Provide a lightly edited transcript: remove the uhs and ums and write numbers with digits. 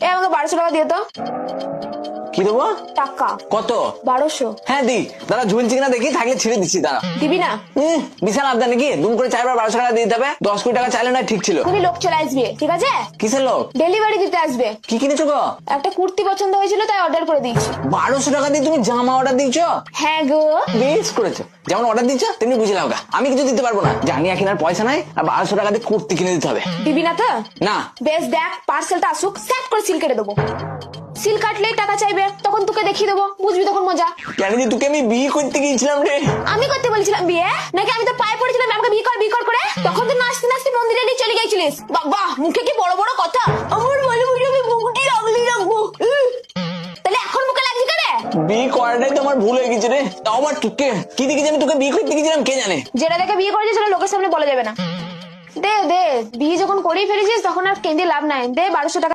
আমাকে 1200 টাকা দিয়ে তো। কি দেবো? টাকা কত? 1200। হ্যাঁ দি, দাদা ঝুলছি কিনা দেখি, থাকলে ছেড়ে দিচ্ছি দাঁড়া। দিবি না? বিশাল আবদার নাকি? দুম করে 4 বার 1200 টাকা দিতে হবে? 10 কোটি টাকা চাইলে না ঠিক ছিল। উনি লোক চলে আসবে, ঠিক আছে? কিসের লোক? ডেলিভারি দিতে আসবে। কি কিনেছো গো? একটা কুর্তি পছন্দ হয়েছিল তাই অর্ডার করে দিয়েছি। 1200 টাকা দিয়ে তুমি জামা অর্ডার দিচ্ছ? হ্যাঁ গো। বেশ করেছো, যেমন অর্ডার দিচ্ছ তেমনি বুঝে নাও গা। আমি কিছু দিতে পারবো না, জানিয়া কেনার পয়সা নাই, আর 1200 টাকা দিয়ে কুর্তি কিনে দিতে হবে। দিবি না তো? না। বেশ দেখ, পার্সেলটা আসুক, স্যাট করে সিল কেটে দেবো। সিল কাটলেই টাকা চাইবে, তখন তোকে দেখিয়ে দেবো, বুঝবি তখন মজা। কেন যে তোকে আমি বিয়ে করতে গিয়েছিলাম রে। আমি করতে বলেছিলাম বিয়ে নাকি? আমি তো পায়ে পড়েছিলাম আমাকে বিয়ে কর করে। তখন তো নাচতে নাচতে মন্দিরে নিয়ে চলে গেছিলিস। বাবা, মুখে কি বড় বড় কথা। আমার বলে বলে আমি মুখটি আগলি রাখবো। তাহলে এখন মুখে লাগছে কেন? বিয়ে করাটাই তো আমার ভুল হয়ে গেছে রে। তাও আবার তোকে কি দেখে জানি তোকে বিয়ে করতে গেছিলাম, কে জানে। যেটা দেখে বিয়ে করেছিস সেটা লোকের সামনে বলা যাবে না। দে দে, বিয়ে যখন করেই ফেলেছিস তখন আর কেঁদে লাভ নাই। দে 1200 টাকা।